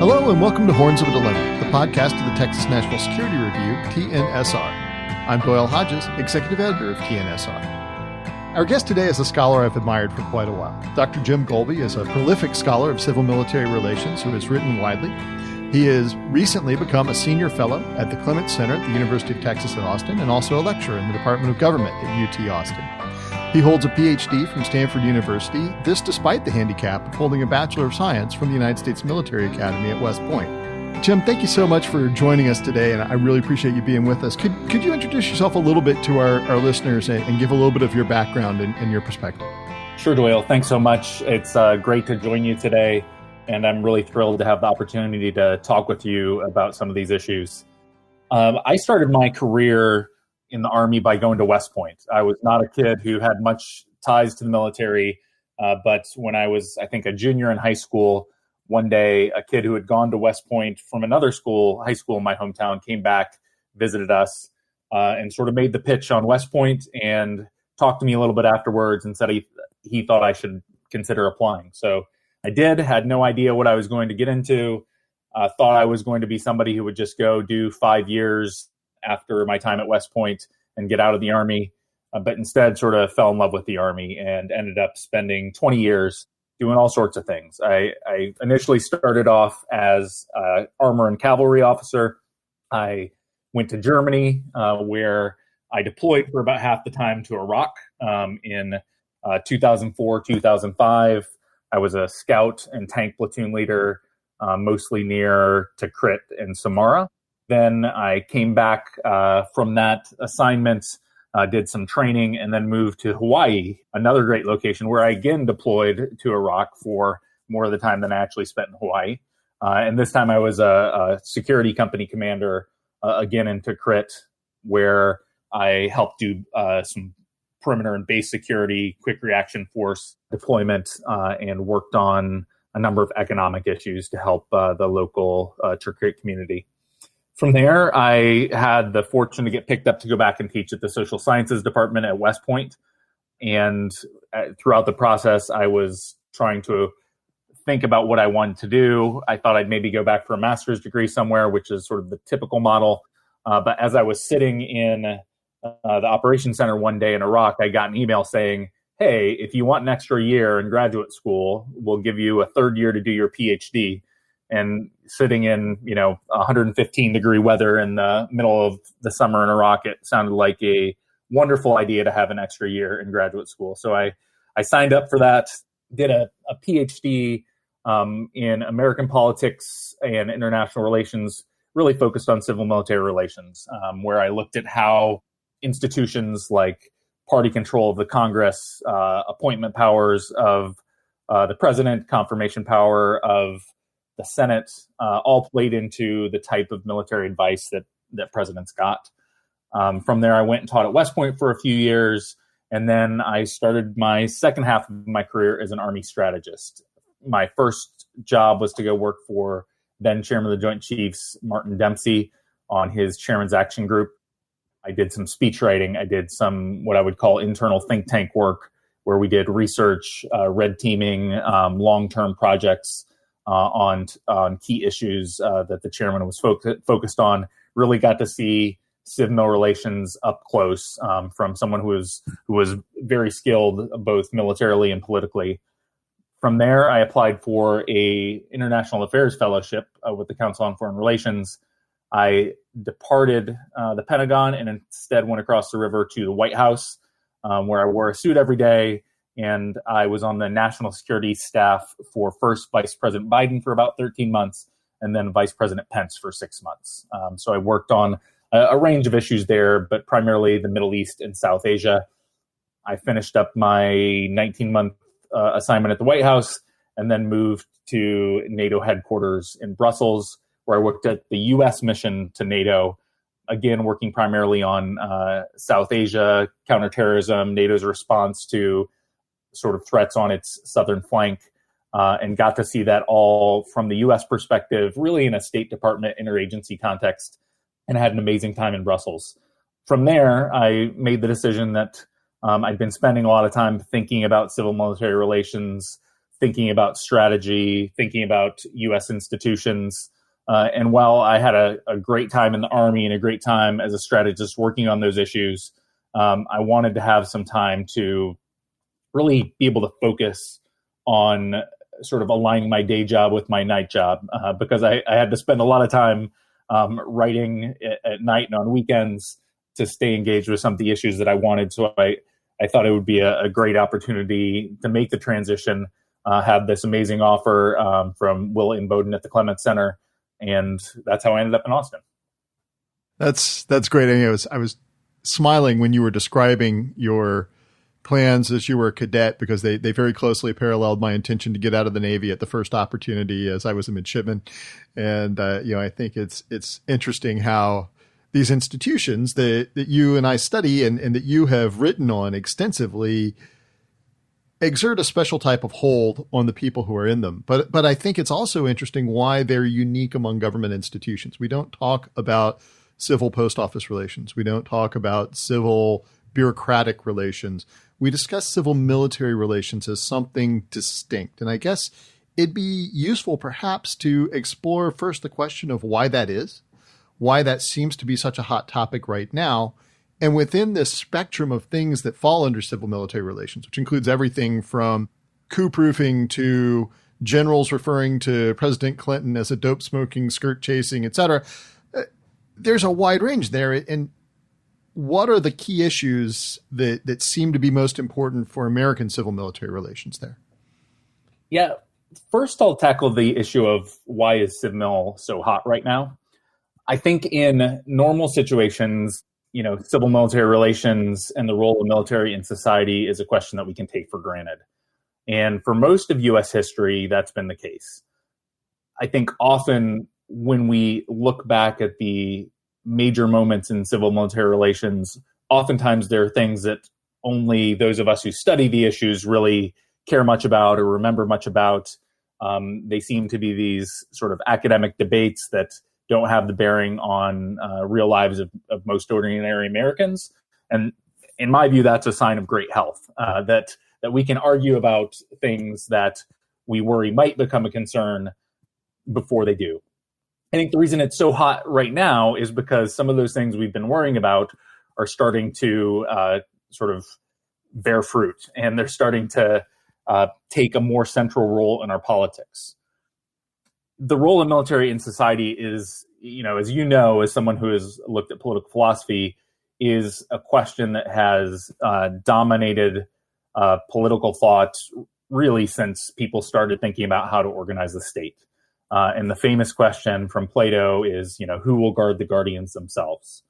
Hello and welcome to Horns of a Dilemma, the podcast of the Texas National Security Review, TNSR. I'm Doyle Hodges, Executive Editor of TNSR. Our guest today is a scholar I've admired for quite a while. Dr. Jim Golby is a prolific scholar of civil-military relations who has written widely. He has recently become a senior fellow at the Clement Center at the University of Texas at Austin and also a lecturer in the Department of Government at UT Austin. He holds a PhD from Stanford University, this despite the handicap of holding a Bachelor of Science from the United States Military Academy at West Point. Jim, thank you so much for joining us today, and I really appreciate you being with us. Could you introduce yourself a little bit to our listeners and give a little bit of your background and your perspective? Sure, Doyle. Thanks so much. It's great to join you today, and I'm really thrilled to have the opportunity to talk with you about some of these issues. I started my career in the Army by going to West Point. I was not a kid who had much ties to the military, but when I was, I think, a junior in high school, one day a kid who had gone to West Point from another school, high school in my hometown, came back, visited us, and sort of made the pitch on West Point and talked to me a little bit afterwards and said he thought I should consider applying. So I did, had no idea what I was going to get into, thought I was going to be somebody who would just go do 5 years after my time at West Point and get out of the Army, but instead sort of fell in love with the Army and ended up spending 20 years doing all sorts of things. I initially started off as an armor and cavalry officer. I went to Germany, where I deployed for about half the time to Iraq in 2004, 2005. I was a scout and tank platoon leader, mostly near Tikrit and Samara. Then I came back from that assignment, did some training, and then moved to Hawaii, another great location where I again deployed to Iraq for more of the time than I actually spent in Hawaii. And this time I was a security company commander, again in Tikrit, where I helped do some perimeter and base security, quick reaction force deployment, and worked on a number of economic issues to help the local Tikrit community. From there, I had the fortune to get picked up to go back and teach at the social sciences department at West Point. And throughout the process, I was trying to think about what I wanted to do. I thought I'd maybe go back for a master's degree somewhere, which is sort of the typical model. But as I was sitting in the operations center one day in Iraq, I got an email saying, hey, if you want an extra year in graduate school, we'll give you a third year to do your PhD. And sitting in, 115 degree weather in the middle of the summer in Iraq, it sounded like a wonderful idea to have an extra year in graduate school. So I signed up for that, did a PhD in American politics and international relations, really focused on civil military relations, where I looked at how institutions like party control of the Congress, appointment powers of the president, confirmation power of the Senate, all played into the type of military advice that presidents got. From there, I went and taught at West Point for a few years, and then I started my second half of my career as an Army strategist. My first job was to go work for then Chairman of the Joint Chiefs, Martin Dempsey, on his Chairman's Action Group. I did some speech writing. I did some what I would call internal think tank work, where we did research, red teaming, long-term projects, on key issues that the chairman was focused on. Really got to see civ-mil relations up close from someone who was very skilled both militarily and politically. From there, I applied for a international affairs fellowship with the Council on Foreign Relations. I departed the Pentagon and instead went across the river to the White House, where I wore a suit every day. And I was on the national security staff for first Vice President Biden for about 13 months and then Vice President Pence for 6 months. So I worked on a range of issues there, but primarily the Middle East and South Asia. I finished up my 19-month assignment at the White House and then moved to NATO headquarters in Brussels, where I worked at the U.S. mission to NATO, again, working primarily on South Asia, counterterrorism, NATO's response to sort of threats on its southern flank, and got to see that all from the U.S. perspective, really in a State Department interagency context, and had an amazing time in Brussels. From there, I made the decision that I'd been spending a lot of time thinking about civil military relations, thinking about strategy, thinking about U.S. institutions. And while I had a great time in the Army and a great time as a strategist working on those issues, I wanted to have some time to really be able to focus on sort of aligning my day job with my night job, because I had to spend a lot of time writing at night and on weekends to stay engaged with some of the issues that I wanted. So I thought it would be a great opportunity to make the transition, have this amazing offer from Will and Bowden at the Clement Center. And that's how I ended up in Austin. That's great. I was smiling when you were describing your plans as you were a cadet, because they very closely paralleled my intention to get out of the Navy at the first opportunity as I was a midshipman. And, I think it's interesting how these institutions that you and I study and that you have written on extensively exert a special type of hold on the people who are in them. But I think it's also interesting why they're unique among government institutions. We don't talk about civil post office relations. We don't talk about civil bureaucratic relations. We discuss civil military relations as something distinct. And I guess it'd be useful perhaps to explore first the question of why that is, why that seems to be such a hot topic right now. And within this spectrum of things that fall under civil military relations, which includes everything from coup proofing to generals referring to President Clinton as a dope smoking, skirt chasing, et cetera, there's a wide range there. And what are the key issues that seem to be most important for American civil military relations there? Yeah. First, I'll tackle the issue of why is CivMil so hot right now. I think in normal situations, civil military relations and the role of military in society is a question that we can take for granted. And for most of U.S. history, that's been the case. I think often when we look back at the major moments in civil military relations, oftentimes there are things that only those of us who study the issues really care much about or remember much about. They seem to be these sort of academic debates that don't have the bearing on real lives of most ordinary Americans. And in my view, that's a sign of great health, that we can argue about things that we worry might become a concern before they do. I think the reason it's so hot right now is because some of those things we've been worrying about are starting to sort of bear fruit, and they're starting to take a more central role in our politics. The role of military in society is, as someone who has looked at political philosophy, is a question that has dominated political thought really since people started thinking about how to organize the state. And the famous question from Plato is, who will guard the guardians themselves?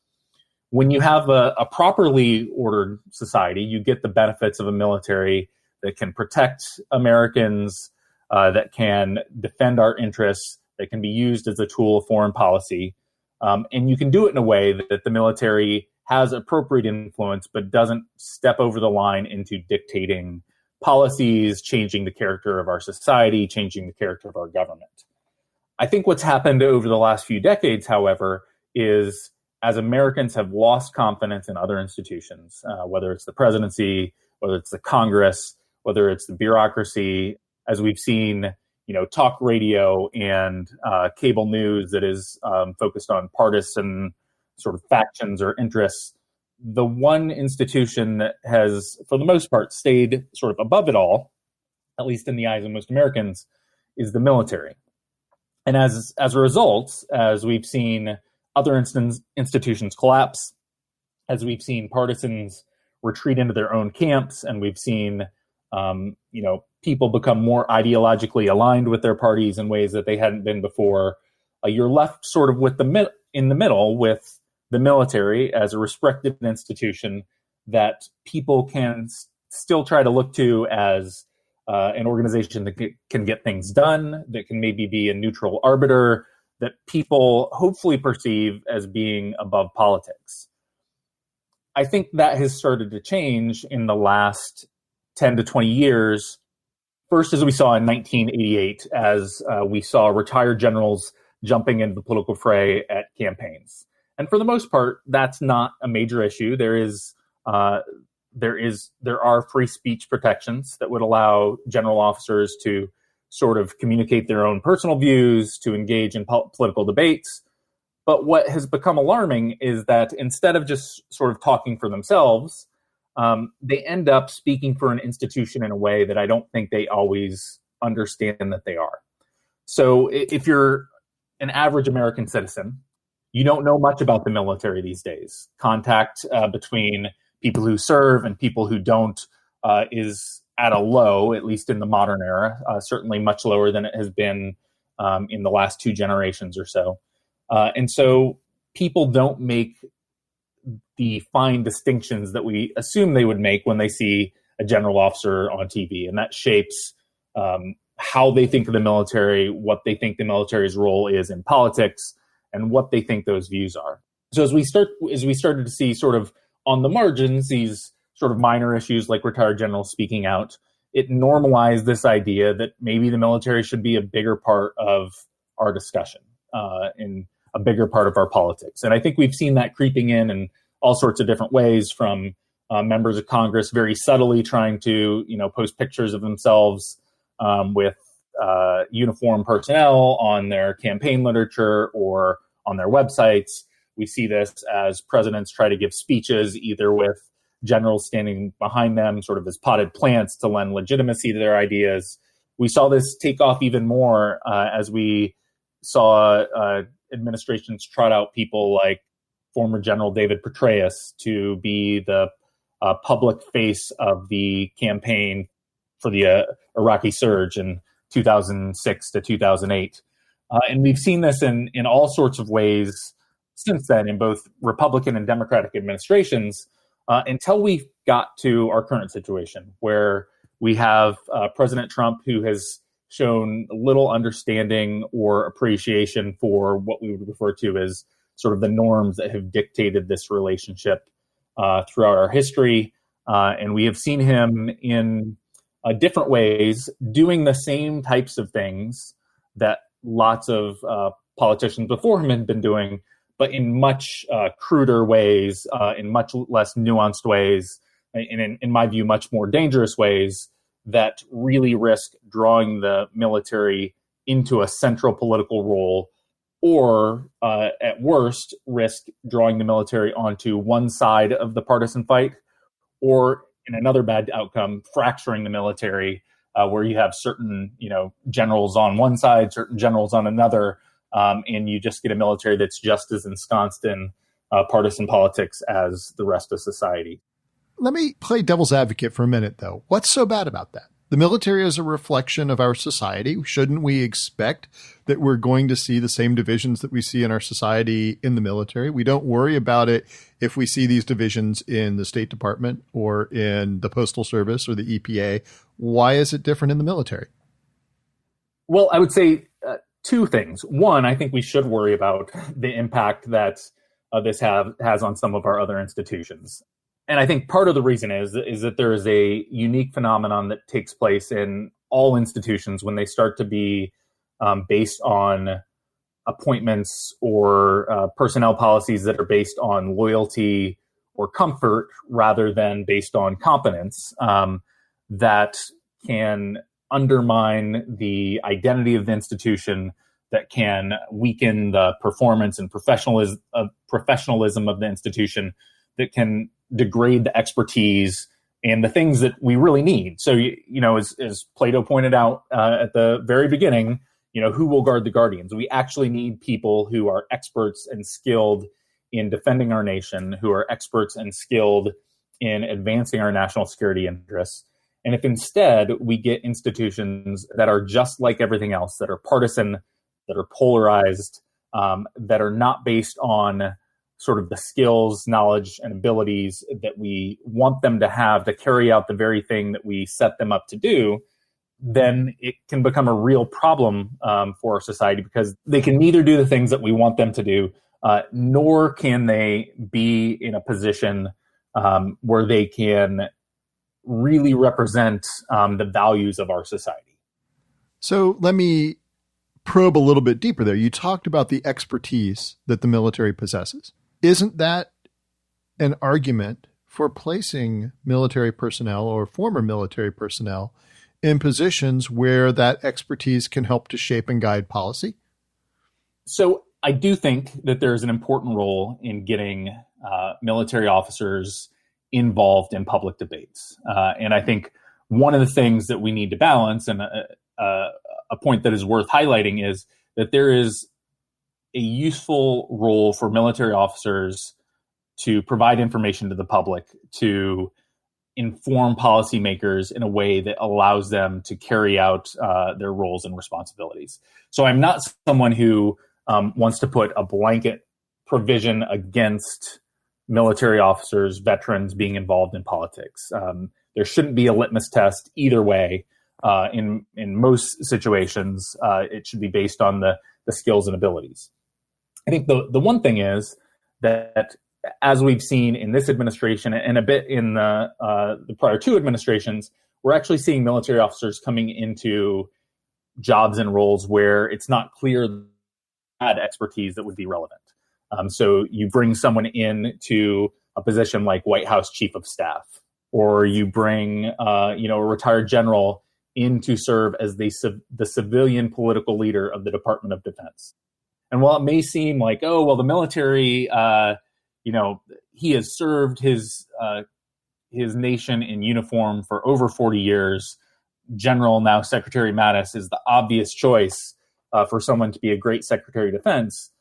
When you have a properly ordered society, you get the benefits of a military that can protect Americans, that can defend our interests, that can be used as a tool of foreign policy. And you can do it in a way that the military has appropriate influence, but doesn't step over the line into dictating policies, changing the character of our society, changing the character of our government. I think what's happened over the last few decades, however, is as Americans have lost confidence in other institutions, whether it's the presidency, whether it's the Congress, whether it's the bureaucracy, as we've seen, talk radio and cable news that is focused on partisan sort of factions or interests. The one institution that has, for the most part, stayed sort of above it all, at least in the eyes of most Americans, is the military. And as a result, as we've seen other institutions collapse, as we've seen partisans retreat into their own camps, and we've seen people become more ideologically aligned with their parties in ways that they hadn't been before, you're left sort of in the middle with the military as a respected institution that people can still try to look to as an organization that can get things done, that can maybe be a neutral arbiter, that people hopefully perceive as being above politics. I think that has started to change in the last 10 to 20 years. First, as we saw in 1988, as we saw retired generals jumping into the political fray at campaigns. And for the most part, that's not a major issue. There is there are free speech protections that would allow general officers to sort of communicate their own personal views, to engage in political debates. But what has become alarming is that instead of just sort of talking for themselves, they end up speaking for an institution in a way that I don't think they always understand that they are. So if you're an average American citizen, you don't know much about the military these days. Contact between people who serve and people who don't is at a low, at least in the modern era, certainly much lower than it has been in the last 2 generations or so. And so people don't make the fine distinctions that we assume they would make when they see a general officer on TV. And that shapes how they think of the military, what they think the military's role is in politics, and what they think those views are. So as we started to see sort of on the margins, these sort of minor issues like retired generals speaking out, it normalized this idea that maybe the military should be a bigger part of our discussion, in a bigger part of our politics. And I think we've seen that creeping in all sorts of different ways, from members of Congress very subtly trying to, post pictures of themselves with uniformed personnel on their campaign literature or on their websites. We see this as presidents try to give speeches either with generals standing behind them sort of as potted plants to lend legitimacy to their ideas. We saw this take off even more as we saw administrations trot out people like former General David Petraeus to be the public face of the campaign for the Iraqi surge in 2006 to 2008. And we've seen this in all sorts of ways since then in both Republican and Democratic administrations until we got to our current situation, where we have President Trump, who has shown little understanding or appreciation for what we would refer to as sort of the norms that have dictated this relationship throughout our history. And we have seen him in different ways doing the same types of things that lots of politicians before him had been doing, but in much cruder ways, in much less nuanced ways, and in my view, much more dangerous ways that really risk drawing the military into a central political role, or at worst, risk drawing the military onto one side of the partisan fight, or in another bad outcome, fracturing the military, where you have certain, generals on one side, certain generals on another, and you just get a military that's just as ensconced in partisan politics as the rest of society. Let me play devil's advocate for a minute, though. What's so bad about that? The military is a reflection of our society. Shouldn't we expect that we're going to see the same divisions that we see in our society in the military? We don't worry about it if we see these divisions in the State Department or in the Postal Service or the EPA. Why is it different in the military? Well, I would say 2 things. One, I think we should worry about the impact that this has on some of our other institutions. And I think part of the reason is that there is a unique phenomenon that takes place in all institutions when they start to be based on appointments or personnel policies that are based on loyalty or comfort rather than based on competence, that can undermine the identity of the institution, that can weaken the performance and professionalism of the institution, that can degrade the expertise and the things that we really need. So, as Plato pointed out at the very beginning, who will guard the guardians? We actually need people who are experts and skilled in defending our nation, who are experts and skilled in advancing our national security interests. And if instead we get institutions that are just like everything else, that are partisan, that are polarized, that are not based on sort of the skills, knowledge, and abilities that we want them to have to carry out the very thing that we set them up to do, then it can become a real problem for our society, because they can neither do the things that we want them to do, nor can they be in a position where they can really represent the values of our society. So let me probe a little bit deeper there. You talked about the expertise that the military possesses. Isn't that an argument for placing military personnel or former military personnel in positions where that expertise can help to shape and guide policy? So I do think that there's an important role in getting military officers involved in public debates. And I think one of the things that we need to balance, and a point that is worth highlighting, is that there is a useful role for military officers to provide information to the public, to inform policymakers in a way that allows them to carry out their roles and responsibilities. So I'm not someone who wants to put a blanket provision against military officers, veterans being involved in politics. There shouldn't be a litmus test either way. In most situations, it should be based on the skills and abilities. I think the one thing is that, as we've seen in this administration and a bit in the prior two administrations, we're actually seeing military officers coming into jobs and roles where it's not clear they had expertise that would be relevant. So you bring someone in to a position like White House Chief of Staff, or you bring a retired general in to serve as the civilian political leader of the Department of Defense. And while it may seem like, oh, well, the military, he has served his nation in uniform for over 40 years. General, now Secretary Mattis, is the obvious choice for someone to be a great Secretary of Defense.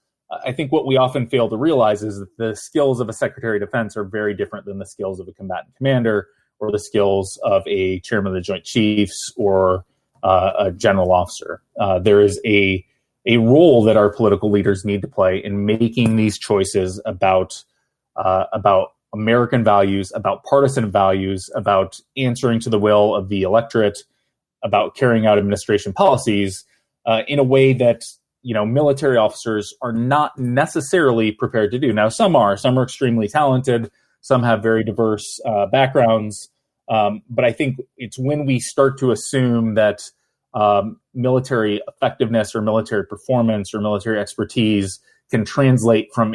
I think what we often fail to realize is that the skills of a Secretary of Defense are very different than the skills of a combatant commander or the skills of a chairman of the Joint Chiefs or a general officer. There is a role that our political leaders need to play in making these choices about American values, about partisan values, about answering to the will of the electorate, about carrying out administration policies in a way that military officers are not necessarily prepared to do. Now, some are extremely talented, some have very diverse backgrounds, but I think it's when we start to assume that military effectiveness or military performance or military expertise can translate from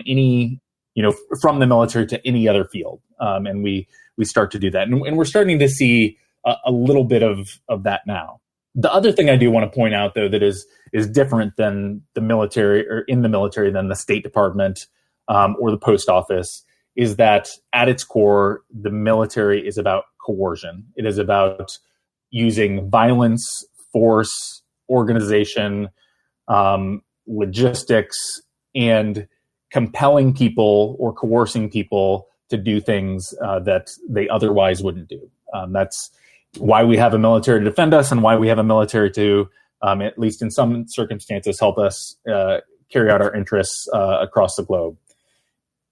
from the military to any other field. And we start to do that. And we're starting to see a little bit of that now. The other thing I do want to point out, though, that is different than the military or in the military than the State Department or the post office is that at its core, the military is about coercion. It is about using violence, force, organization, logistics, and compelling people or coercing people to do things that they otherwise wouldn't do. That's why we have a military to defend us and why we have a military to, at least in some circumstances, help us carry out our interests across the globe.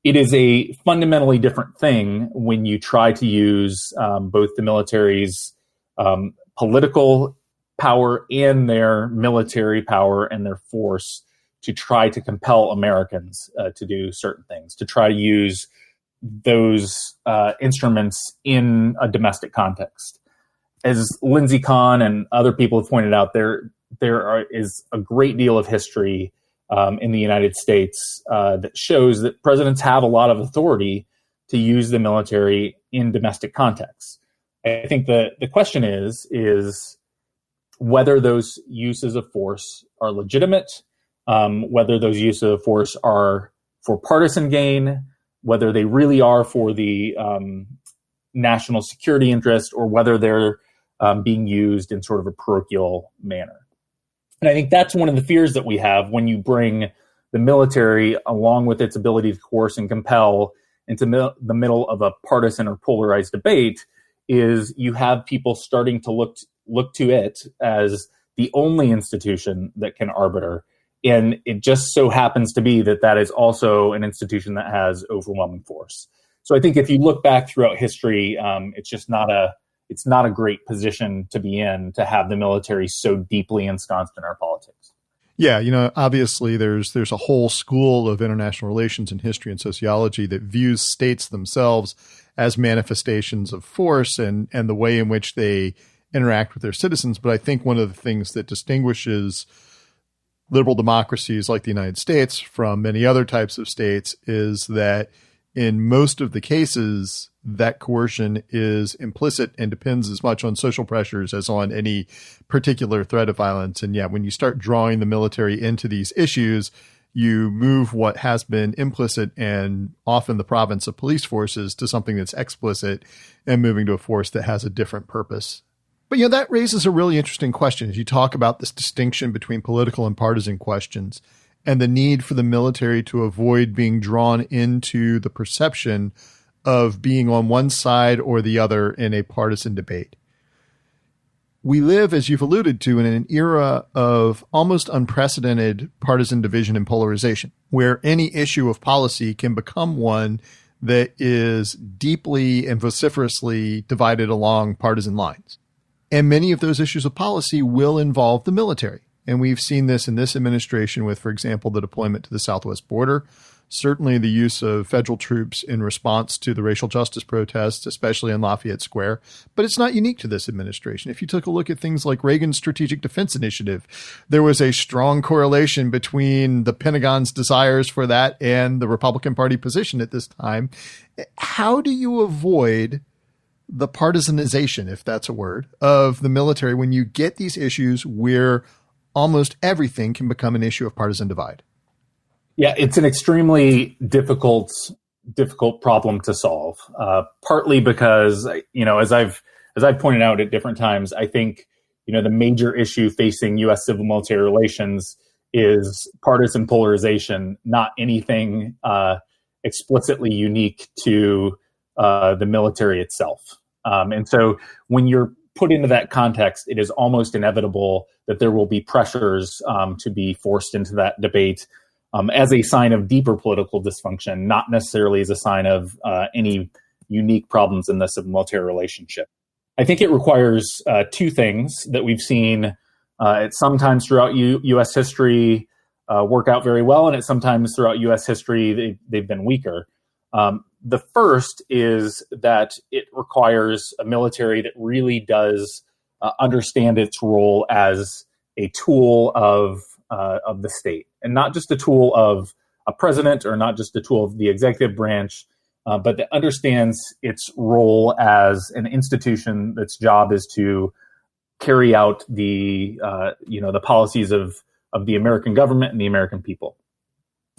It is a fundamentally different thing when you try to use both the military's political power and their military power and their force to try to compel Americans to do certain things, to try to use those instruments in a domestic context. As Lindsey Kahn and other people have pointed out, there is a great deal of history in the United States that shows that presidents have a lot of authority to use the military in domestic contexts. I think the question is whether those uses of force are legitimate, whether those uses of force are for partisan gain, whether they really are for the national security interest, or whether they're being used in sort of a parochial manner. And I think that's one of the fears that we have when you bring the military, along with its ability to coerce and compel, into the middle of a partisan or polarized debate, is you have people starting to look to it as the only institution that can arbiter. And it just so happens to be that is also an institution that has overwhelming force. So I think if you look back throughout history, it's not a great position to be in, to have the military so deeply ensconced in our politics. Yeah, obviously there's a whole school of international relations and history and sociology that views states themselves as manifestations of force and the way in which they interact with their citizens. But I think one of the things that distinguishes liberal democracies like the United States from many other types of states is that in most of the cases, that coercion is implicit and depends as much on social pressures as on any particular threat of violence. And yeah, when you start drawing the military into these issues, you move what has been implicit and often the province of police forces to something that's explicit and moving to a force that has a different purpose. But, that raises a really interesting question as you talk about this distinction between political and partisan questions and the need for the military to avoid being drawn into the perception of being on one side or the other in a partisan debate. We live, as you've alluded to, in an era of almost unprecedented partisan division and polarization, where any issue of policy can become one that is deeply and vociferously divided along partisan lines. And many of those issues of policy will involve the military. And we've seen this in this administration with, for example, the deployment to the southwest border, certainly the use of federal troops in response to the racial justice protests, especially in Lafayette Square. But it's not unique to this administration. If you took a look at things like Reagan's Strategic Defense Initiative, there was a strong correlation between the Pentagon's desires for that and the Republican Party position at this time. How do you avoid the partisanization, if that's a word, of the military when you get these issues where almost everything can become an issue of partisan divide? Yeah, it's an extremely difficult problem to solve. Partly because, as I've pointed out at different times, I think, the major issue facing U.S. civil-military relations is partisan polarization, not anything explicitly unique to the military itself. And so when you're put into that context, it is almost inevitable that there will be pressures to be forced into that debate as a sign of deeper political dysfunction, not necessarily as a sign of any unique problems in the civil-military relationship. I think it requires two things that we've seen at sometimes throughout U.S. history work out very well, and at sometimes throughout U.S. history they've been weaker. The first is that it requires a military that really does understand its role as a tool of the state, and not just a tool of a president or not just a tool of the executive branch, but that understands its role as an institution that's job is to carry out the policies of the American government and the American people.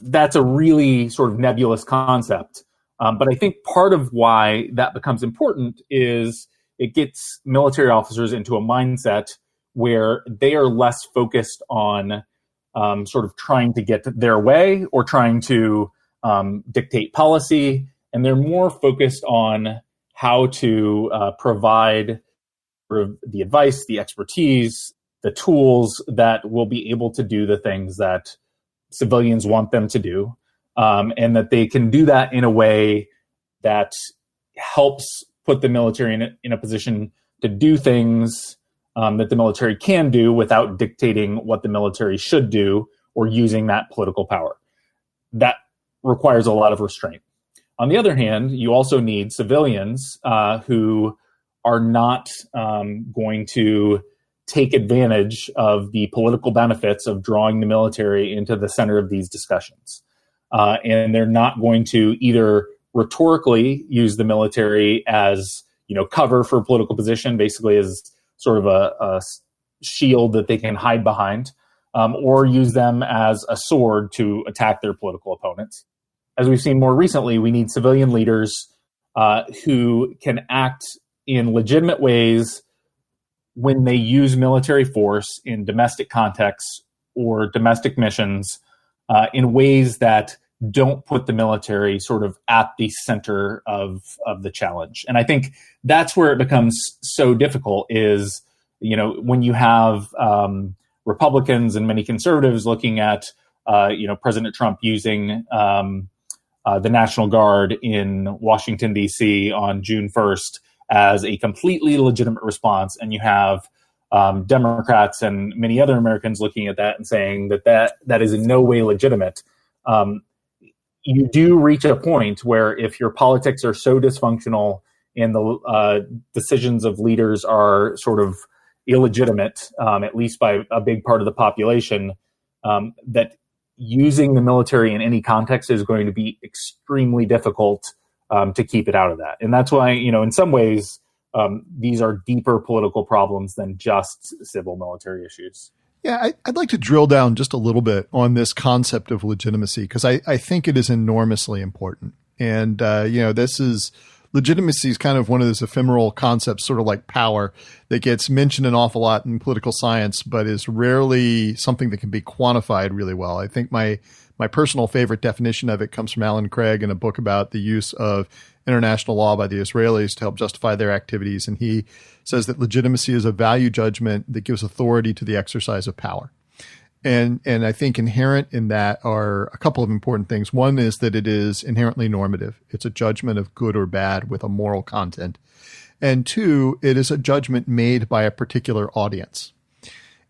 That's a really sort of nebulous concept. But I think part of why that becomes important is it gets military officers into a mindset where they are less focused on sort of trying to get their way or trying to dictate policy, and they're more focused on how to provide sort of the advice, the expertise, the tools that will be able to do the things that civilians want them to do. And that they can do that in a way that helps put the military in a position to do things that the military can do without dictating what the military should do or using that political power. That requires a lot of restraint. On the other hand, you also need civilians who are not going to take advantage of the political benefits of drawing the military into the center of these discussions. And they're not going to either rhetorically use the military as, cover for a political position, basically as sort of a shield that they can hide behind, or use them as a sword to attack their political opponents. As we've seen more recently, we need civilian leaders who can act in legitimate ways when they use military force in domestic contexts or domestic missions in ways that don't put the military sort of at the center of the challenge. And I think that's where it becomes so difficult is, when you have Republicans and many conservatives looking at, President Trump using the National Guard in Washington, D.C. on June 1st as a completely legitimate response. And you have Democrats and many other Americans looking at that and saying that is in no way legitimate. You do reach a point where if your politics are so dysfunctional and the decisions of leaders are sort of illegitimate, at least by a big part of the population, that using the military in any context is going to be extremely difficult to keep it out of that. And that's why, in some ways, these are deeper political problems than just civil military issues. Yeah, I'd like to drill down just a little bit on this concept of legitimacy, because I think it is enormously important. And, legitimacy is kind of one of those ephemeral concepts, sort of like power, that gets mentioned an awful lot in political science, but is rarely something that can be quantified really well. I think my personal favorite definition of it comes from Alan Craig in a book about the use of international law by the Israelis to help justify their activities. And he says that legitimacy is a value judgment that gives authority to the exercise of power. And I think inherent in that are a couple of important things. One is that it is inherently normative. It's a judgment of good or bad with a moral content. And two, it is a judgment made by a particular audience.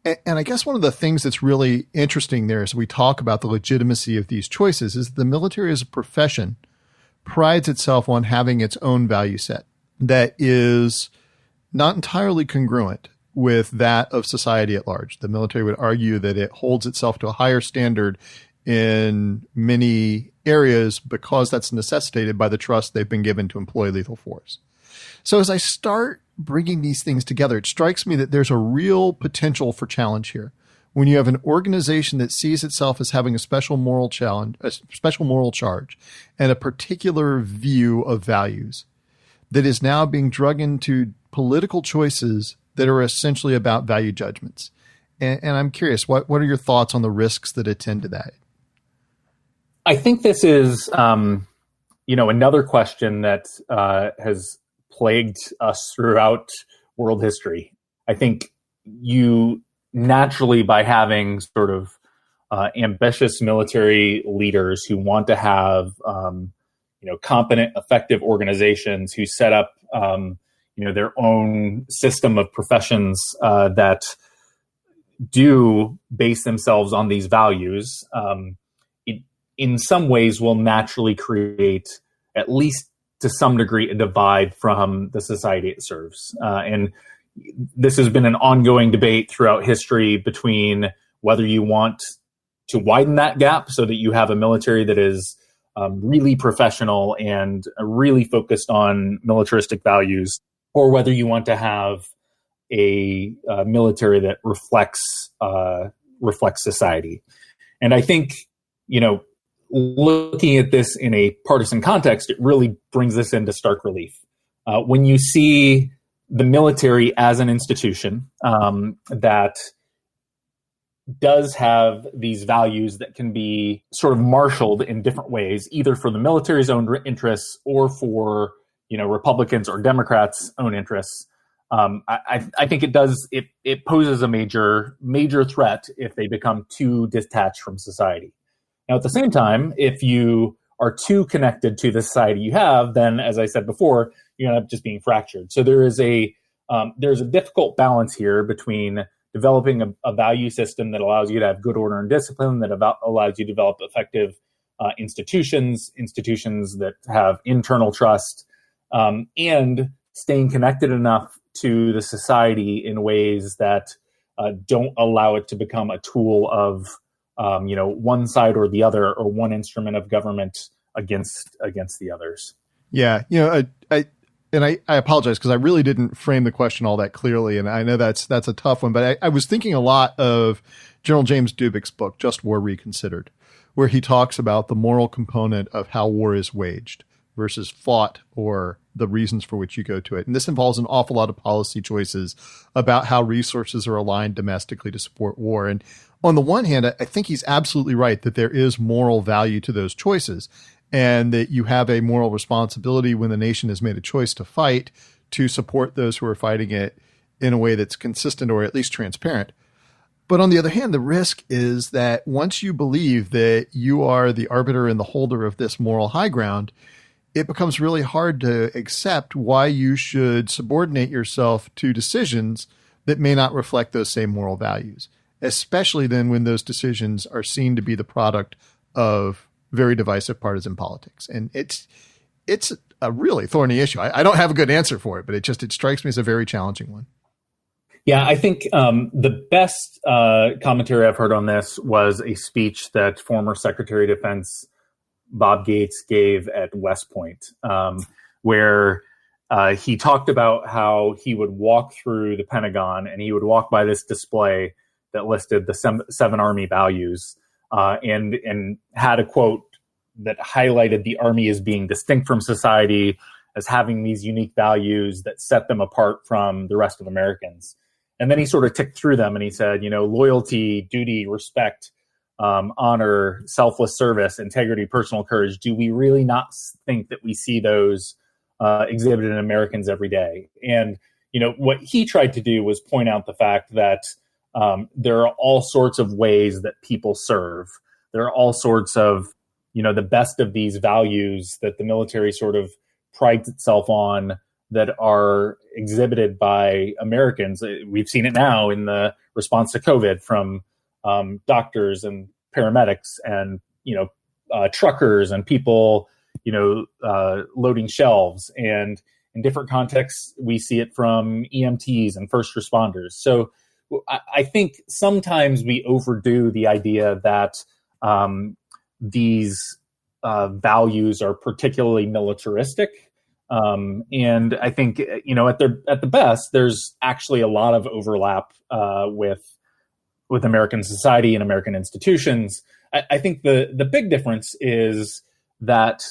And I guess one of the things that's really interesting there as we talk about the legitimacy of these choices is that the military as a profession prides itself on having its own value set that is not entirely congruent with that of society at large. The military would argue that it holds itself to a higher standard in many areas because that's necessitated by the trust they've been given to employ lethal force. So as I start bringing these things together, it strikes me that there's a real potential for challenge here. When you have an organization that sees itself as having a special moral challenge, a special moral charge, and a particular view of values that is now being drug into political choices that are essentially about value judgments. And I'm curious, what are your thoughts on the risks that attend to that? I think this is, another question that has plagued us throughout world history. I think you naturally, by having sort of ambitious military leaders who want to have, competent, effective organizations who set up, their own system of professions that do base themselves on these values, it in some ways will naturally create, at least to some degree, a divide from the society it serves. And this has been an ongoing debate throughout history between whether you want to widen that gap so that you have a military that is really professional and really focused on militaristic values, or whether you want to have a military that reflects society. And I think, looking at this in a partisan context, it really brings this into stark relief. When you see the military as an institution that does have these values that can be sort of marshaled in different ways, either for the military's own interests or for Republicans or Democrats' own interests. I think it poses a major threat if they become too detached from society. Now, at the same time, if you are too connected to the society you have, then, as I said before, you end up just being fractured. So there's a difficult balance here between developing a value system that allows you to have good order and discipline, that allows you to develop effective institutions that have internal trust, and staying connected enough to the society in ways that don't allow it to become a tool of one side or the other, or one instrument of government against the others. Yeah, I apologize because I really didn't frame the question all that clearly, and I know that's a tough one. But I was thinking a lot of General James Dubik's book, Just War Reconsidered, where he talks about the moral component of how war is waged versus fought, or the reasons for which you go to it. And this involves an awful lot of policy choices about how resources are aligned domestically to support war. And on the one hand, I think he's absolutely right that there is moral value to those choices, and that you have a moral responsibility when the nation has made a choice to fight to support those who are fighting it in a way that's consistent or at least transparent. But on the other hand, the risk is that once you believe that you are the arbiter and the holder of this moral high ground, it becomes really hard to accept why you should subordinate yourself to decisions that may not reflect those same moral values, especially then when those decisions are seen to be the product of very divisive partisan politics. And it's a really thorny issue. I don't have a good answer for it, but it strikes me as a very challenging one. Yeah, I think the best commentary I've heard on this was a speech that former Secretary of Defense Bob Gates gave at West Point, where he talked about how he would walk through the Pentagon and he would walk by this display that listed the seven Army values and had a quote that highlighted the Army as being distinct from society, as having these unique values that set them apart from the rest of Americans. And then he sort of ticked through them and he said, loyalty, duty, respect, honor, selfless service, integrity, personal courage. Do we really not think that we see those exhibited in Americans every day? And, what he tried to do was point out the fact that there are all sorts of ways that people serve. There are all sorts of, the best of these values that the military sort of prides itself on that are exhibited by Americans. We've seen it now in the response to COVID from doctors and paramedics and, truckers and people, loading shelves. And in different contexts, we see it from EMTs and first responders. So I think sometimes we overdo the idea that these values are particularly militaristic. And I think, at the best, there's actually a lot of overlap with American society and American institutions. I think the big difference is that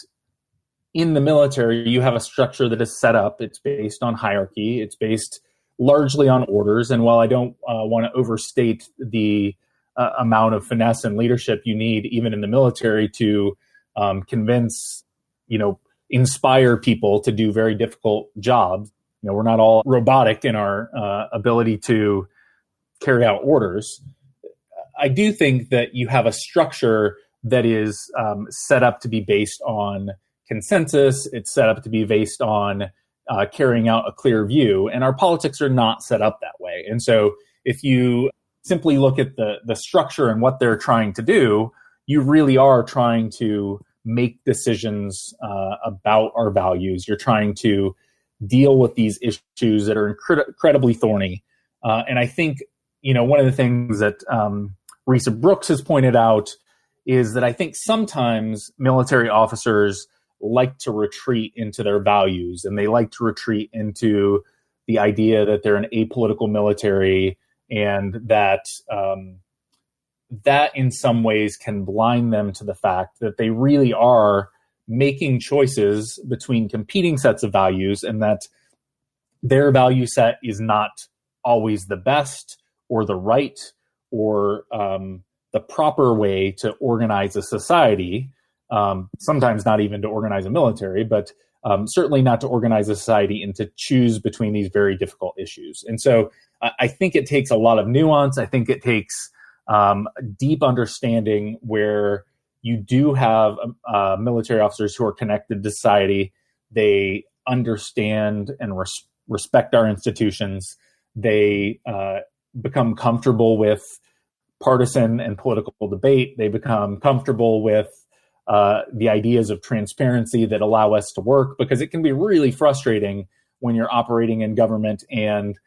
in the military, you have a structure that is set up. It's based on hierarchy. It's based largely on orders. And while I don't want to overstate the amount of finesse and leadership you need, even in the military, to convince, inspire people to do very difficult jobs. We're not all robotic in our ability to carry out orders. I do think that you have a structure that is set up to be based on consensus. It's set up to be based on carrying out a clear view. And our politics are not set up that way. And so if you simply look at the structure and what they're trying to do, you really are trying to make decisions about our values. You're trying to deal with these issues that are incredibly thorny. And I think, one of the things that Risa Brooks has pointed out is that I think sometimes military officers like to retreat into their values, and they like to retreat into the idea that they're an apolitical military, and that that in some ways can blind them to the fact that they really are making choices between competing sets of values, and that their value set is not always the best or the right or the proper way to organize a society. Sometimes not even to organize a military, but certainly not to organize a society and to choose between these very difficult issues. And so I think it takes a lot of nuance. I think it takes deep understanding where you do have military officers who are connected to society. They understand and respect our institutions. They become comfortable with partisan and political debate. They become comfortable with the ideas of transparency that allow us to work, because it can be really frustrating when you're operating in government and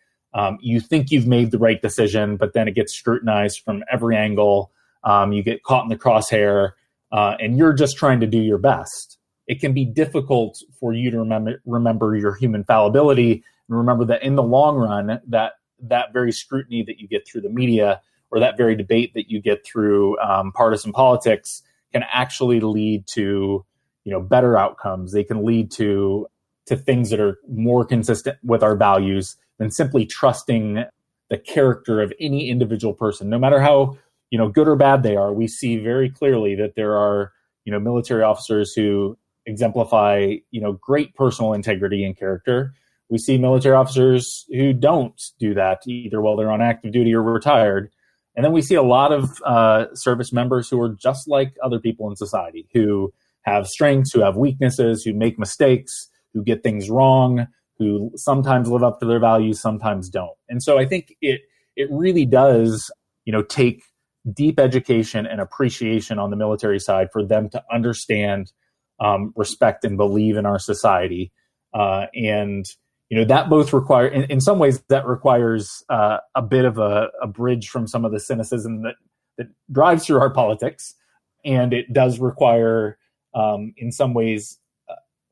you think you've made the right decision, but then it gets scrutinized from every angle. You get caught in the crosshair, and you're just trying to do your best. It can be difficult for you to remember your human fallibility, and remember that in the long run, that very scrutiny that you get through the media, or that very debate that you get through partisan politics, can actually lead to, better outcomes. They can lead to things that are more consistent with our values than simply trusting the character of any individual person, no matter how, good or bad they are. We see very clearly that there are, military officers who exemplify, great personal integrity and character. We see military officers who don't do that, either while they're on active duty or retired. And then we see a lot of service members who are just like other people in society, who have strengths, who have weaknesses, who make mistakes, who get things wrong, who sometimes live up to their values, sometimes don't. And so I think it really does, take deep education and appreciation on the military side for them to understand, respect, and believe in our society. And that both require, in some ways, that requires a bit of a bridge from some of the cynicism that drives through our politics. And it does require, in some ways,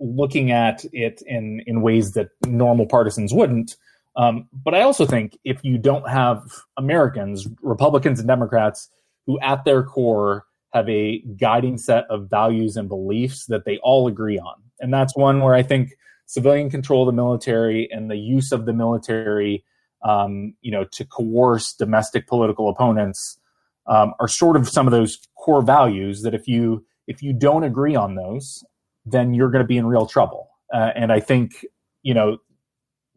looking at it in ways that normal partisans wouldn't. But I also think if you don't have Americans, Republicans and Democrats, who at their core have a guiding set of values and beliefs that they all agree on, and that's one where I think civilian control of the military and the use of the military, to coerce domestic political opponents, are sort of some of those core values that if you don't agree on those, then you're going to be in real trouble. And I think,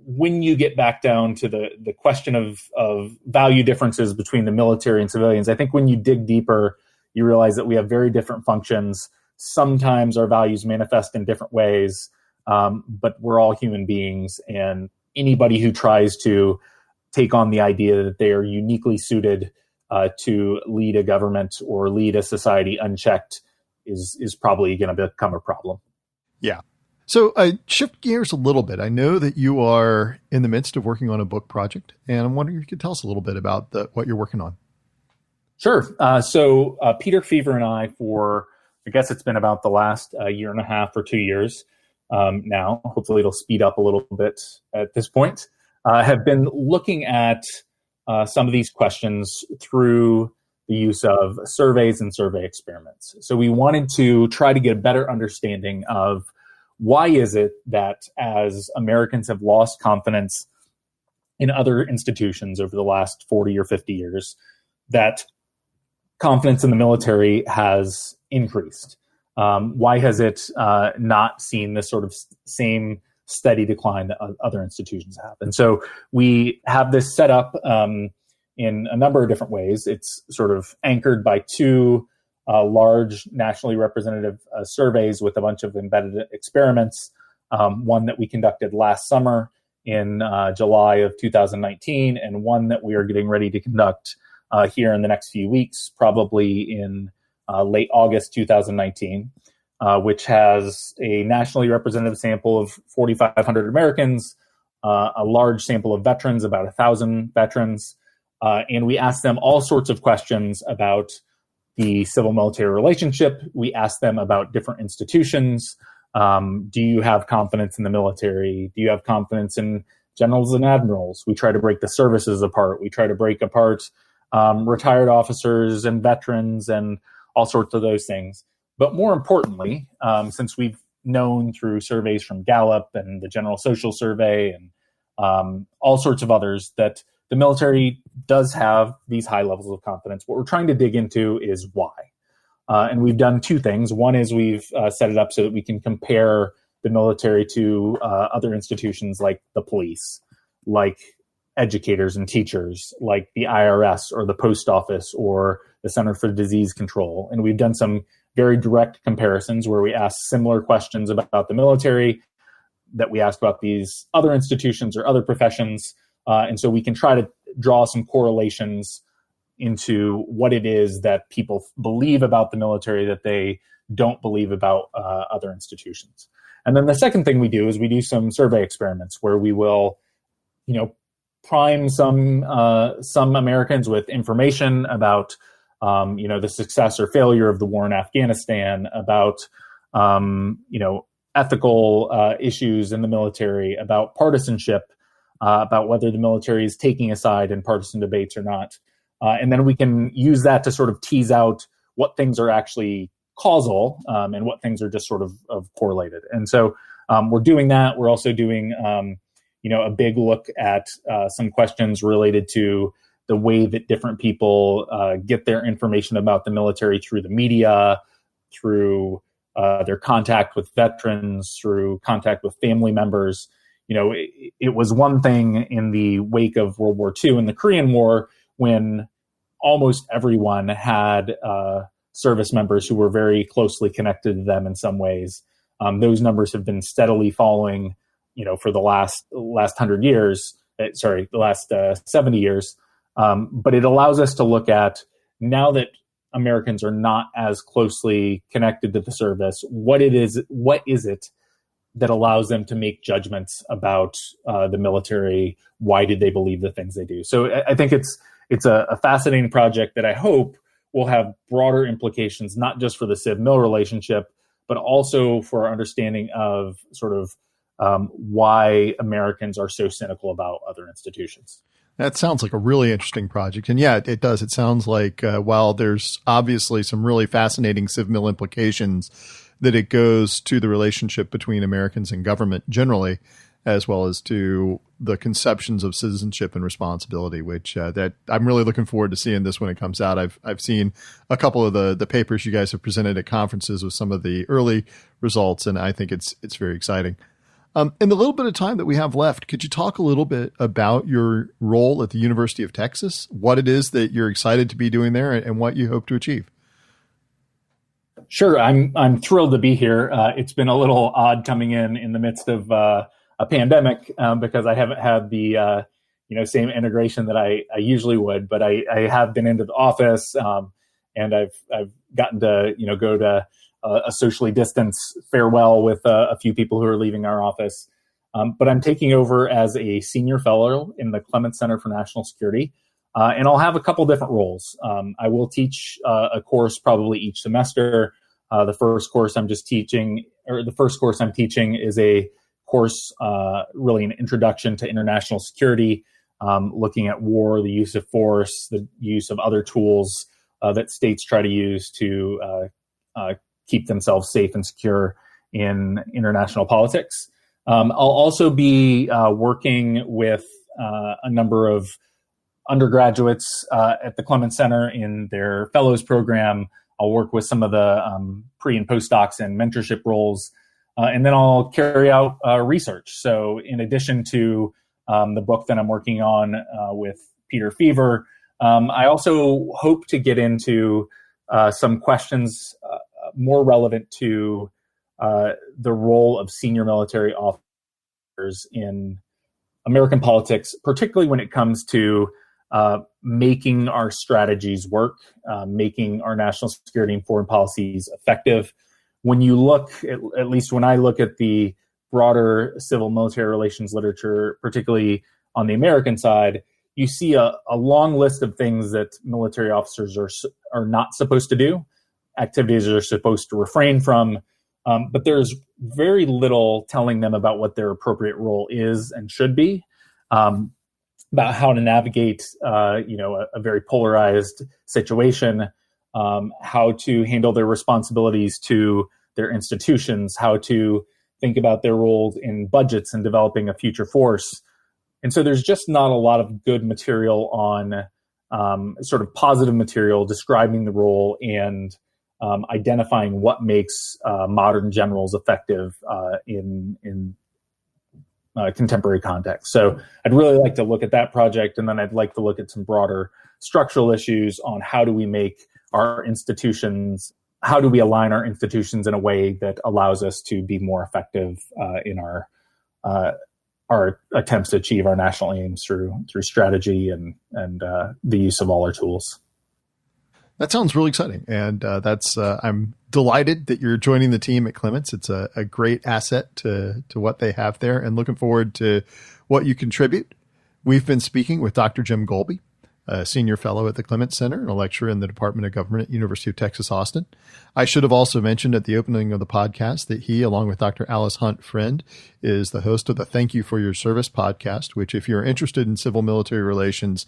when you get back down to the question of value differences between the military and civilians, I think when you dig deeper, you realize that we have very different functions. Sometimes our values manifest in different ways, but we're all human beings, and anybody who tries to take on the idea that they are uniquely suited to lead a government or lead a society unchecked is probably going to become a problem. Yeah. So I shift gears a little bit. I know that you are in the midst of working on a book project, and I'm wondering if you could tell us a little bit about what you're working on. Sure. So Peter Fever and I, for I guess it's been about the last year and a half or 2 years now, hopefully it'll speed up a little bit at this point, have been looking at some of these questions through the use of surveys and survey experiments. So we wanted to try to get a better understanding of why is it that as Americans have lost confidence in other institutions over the last 40 or 50 years, that confidence in the military has increased. Why has it not seen this sort of same steady decline that other institutions have? And so we have this set up in a number of different ways. It's sort of anchored by two large nationally representative surveys with a bunch of embedded experiments. One that we conducted last summer in July of 2019, and one that we are getting ready to conduct here in the next few weeks, probably in late August 2019, which has a nationally representative sample of 4,500 Americans, a large sample of veterans, about 1,000 veterans, and we asked them all sorts of questions about the civil-military relationship. We asked them about different institutions. Do you have confidence in the military? Do you have confidence in generals and admirals? We try to break the services apart. We try to break apart retired officers and veterans and all sorts of those things. But more importantly, since we've known through surveys from Gallup and the General Social Survey and all sorts of others that the military does have these high levels of confidence, what we're trying to dig into is why. And we've done two things. One is we've set it up so that we can compare the military to other institutions like the police, like educators and teachers, like the IRS or the post office or the Center for Disease Control. And we've done some very direct comparisons where we ask similar questions about the military that we ask about these other institutions or other professions. And so we can try to draw some correlations into what it is that people believe about the military that they don't believe about other institutions. And then the second thing we do is we do some survey experiments where we will, prime some Americans with information about, the success or failure of the war in Afghanistan, about, ethical issues in the military, about partisanship, about whether the military is taking a side in partisan debates or not. And then we can use that to sort of tease out what things are actually causal and what things are just sort of correlated. And so we're doing that. We're also doing, a big look at some questions related to the way that different people get their information about the military through the media, through their contact with veterans, through contact with family members. It was one thing in the wake of World War II and the Korean War when almost everyone had service members who were very closely connected to them in some ways. Those numbers have been steadily falling, for the last 100 years, the last 70 years. But it allows us to look at, now that Americans are not as closely connected to the service, what is it that allows them to make judgments about the military. Why did they believe the things they do? So I think it's a fascinating project that I hope will have broader implications, not just for the civ-mil relationship, but also for our understanding of sort of why Americans are so cynical about other institutions. That sounds like a really interesting project. And yeah, it does. It sounds like while there's obviously some really fascinating civ-mil implications, that it goes to the relationship between Americans and government generally, as well as to the conceptions of citizenship and responsibility, which that I'm really looking forward to seeing this when it comes out. I've seen a couple of the papers you guys have presented at conferences with some of the early results, and I think it's very exciting. In the little bit of time that we have left, could you talk a little bit about your role at the University of Texas, what it is that you're excited to be doing there, and what you hope to achieve? Sure. I'm thrilled to be here. It's been a little odd coming in the midst of a pandemic because I haven't had the same integration that I usually would, but I have been into the office and I've gotten to go to a socially distanced farewell with a few people who are leaving our office. But I'm taking over as a senior fellow in the Clement Center for National Security. And I'll have a couple different roles. I will teach a course probably each semester. The first course I'm teaching is a course, really an introduction to international security, looking at war, the use of force, the use of other tools that states try to use to keep themselves safe and secure in international politics. I'll also be working with a number of undergraduates at the Clement Center in their fellows program. I'll work with some of the pre and postdocs and mentorship roles, and then I'll carry out research. So in addition to the book that I'm working on with Peter Fever, I also hope to get into some questions more relevant to the role of senior military officers in American politics, particularly when it comes to making our strategies work, making our national security and foreign policies effective. When you look, at least when I look at the broader civil-military relations literature, particularly on the American side, you see a long list of things that military officers are not supposed to do, activities they're supposed to refrain from, but there's very little telling them about what their appropriate role is and should be. About how to navigate, a very polarized situation, how to handle their responsibilities to their institutions, how to think about their roles in budgets and developing a future force. And so there's just not a lot of good material on sort of positive material describing the role and identifying what makes modern generals effective in contemporary context. So I'd really like to look at that project, and then I'd like to look at some broader structural issues on how do we make our institutions, how do we align our institutions in a way that allows us to be more effective in our attempts to achieve our national aims through strategy and the use of all our tools. That sounds really exciting. And I'm delighted that you're joining the team at Clements. It's a great asset to what they have there, and looking forward to what you contribute. We've been speaking with Dr. Jim Golby, a senior fellow at the Clement Center and a lecturer in the Department of Government at University of Texas, Austin. I should have also mentioned at the opening of the podcast that he, along with Dr. Alice Hunt Friend, is the host of the Thank You for Your Service podcast, which if you're interested in civil military relations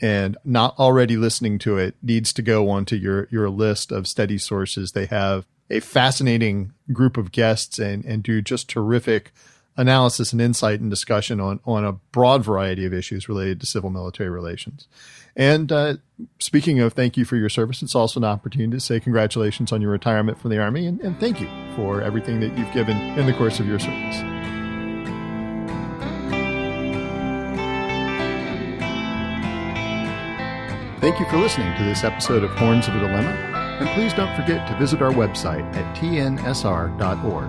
and not already listening to it, needs to go onto your list of steady sources. They have a fascinating group of guests and do just terrific analysis and insight and discussion on a broad variety of issues related to civil military relations. And speaking of thank you for your service, it's also an opportunity to say congratulations on your retirement from the Army, and thank you for everything that you've given in the course of your service. Thank you for listening to this episode of Horns of a Dilemma, and please don't forget to visit our website at tnsr.org.